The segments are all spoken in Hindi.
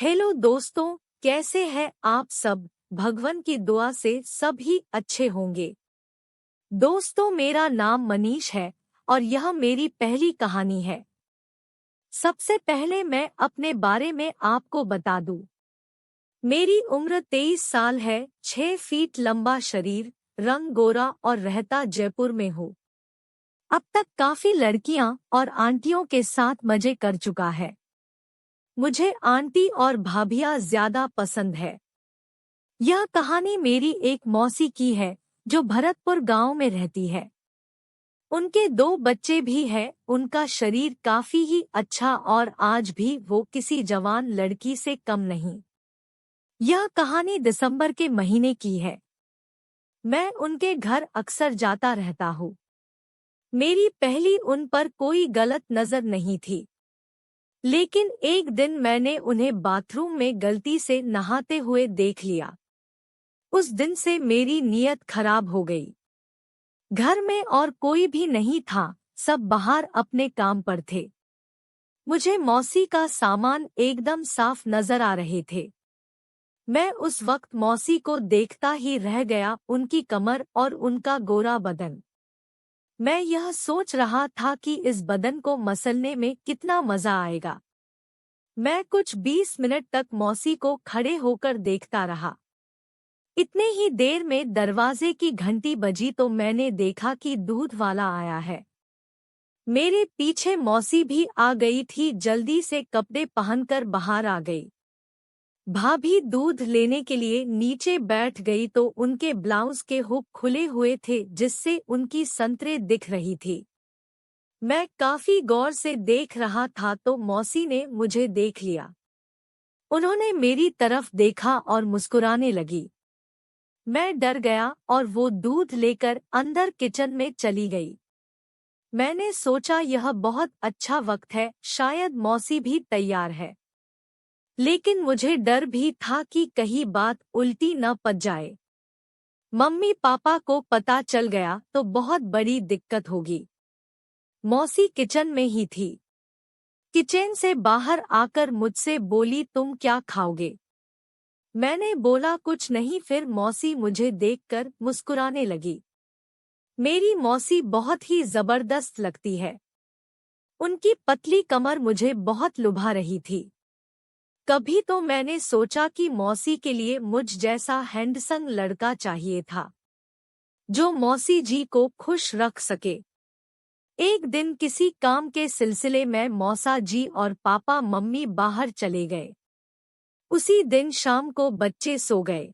हेलो दोस्तों, कैसे हैं आप सब। भगवान की दुआ से सभी अच्छे होंगे। दोस्तों, मेरा नाम मनीष है और यह मेरी पहली कहानी है। सबसे पहले मैं अपने बारे में आपको बता दूं। मेरी उम्र 23 साल है, 6 फीट लंबा शरीर, रंग गोरा और रहता जयपुर में हूँ। अब तक काफी लड़कियां और आंटियों के साथ मजे कर चुका है। मुझे आंटी और भाभियां ज्यादा पसंद है। यह कहानी मेरी एक मौसी की है जो भरतपुर गांव में रहती है। उनके 2 बच्चे भी हैं। उनका शरीर काफी ही अच्छा और आज भी वो किसी जवान लड़की से कम नहीं। यह कहानी दिसंबर के महीने की है। मैं उनके घर अक्सर जाता रहता हूँ। मेरी पहली उन पर कोई गलत नजर नहीं थी, लेकिन एक दिन मैंने उन्हें बाथरूम में गलती से नहाते हुए देख लिया। उस दिन से मेरी नीयत खराब हो गई। घर में और कोई भी नहीं था, सब बाहर अपने काम पर थे। मुझे मौसी का सामान एकदम साफ नजर आ रहे थे। मैं उस वक्त मौसी को देखता ही रह गया, उनकी कमर और उनका गोरा बदन। मैं यह सोच रहा था कि इस बदन को मसलने में कितना मजा आएगा। मैं कुछ 20 मिनट तक मौसी को खड़े होकर देखता रहा। इतने ही देर में दरवाजे की घंटी बजी तो मैंने देखा कि दूध वाला आया है। मेरे पीछे मौसी भी आ गई थी। जल्दी से कपड़े पहनकर बाहर आ गई। भाभी दूध लेने के लिए नीचे बैठ गई तो उनके ब्लाउज के हुक खुले हुए थे जिससे उनकी संतरे दिख रही थी। मैं काफी गौर से देख रहा था तो मौसी ने मुझे देख लिया। उन्होंने मेरी तरफ देखा और मुस्कुराने लगी। मैं डर गया और वो दूध लेकर अंदर किचन में चली गई। मैंने सोचा यह बहुत अच्छा वक्त है, शायद मौसी भी तैयार है। लेकिन मुझे डर भी था कि कहीं बात उल्टी न पच जाए। मम्मी पापा को पता चल गया तो बहुत बड़ी दिक्कत होगी। मौसी किचन में ही थी। किचन से बाहर आकर मुझसे बोली, तुम क्या खाओगे? मैंने बोला कुछ नहीं। फिर मौसी मुझे देखकर मुस्कुराने लगी। मेरी मौसी बहुत ही जबरदस्त लगती है। उनकी पतली कमर मुझे बहुत लुभा रही थी। कभी तो मैंने सोचा कि मौसी के लिए मुझ जैसा हैंडसम लड़का चाहिए था, जो मौसी जी को खुश रख सके। एक दिन किसी काम के सिलसिले में मौसा जी और पापा मम्मी बाहर चले गए। उसी दिन शाम को बच्चे सो गए।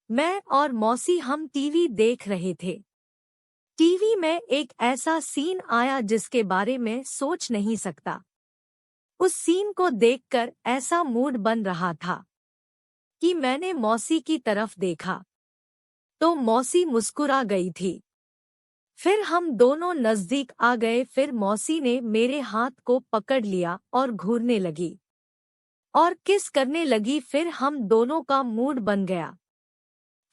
मैं और मौसी हम टीवी देख रहे थे। टीवी में एक ऐसा सीन आया जिसके बारे में सोच नहीं सकता। उस सीन को देखकर ऐसा मूड बन रहा था कि मैंने मौसी की तरफ देखा तो मौसी मुस्कुरा गई थी। फिर हम दोनों नजदीक आ गए। फिर मौसी ने मेरे हाथ को पकड़ लिया और घूरने लगी और किस करने लगी। फिर हम दोनों का मूड बन गया।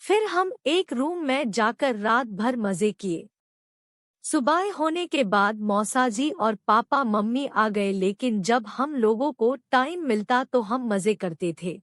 फिर हम एक रूम में जाकर रात भर मजे किए। सुबह होने के बाद मौसाजी और पापा मम्मी आ गए, लेकिन जब हम लोगों को टाइम मिलता तो हम मजे करते थे।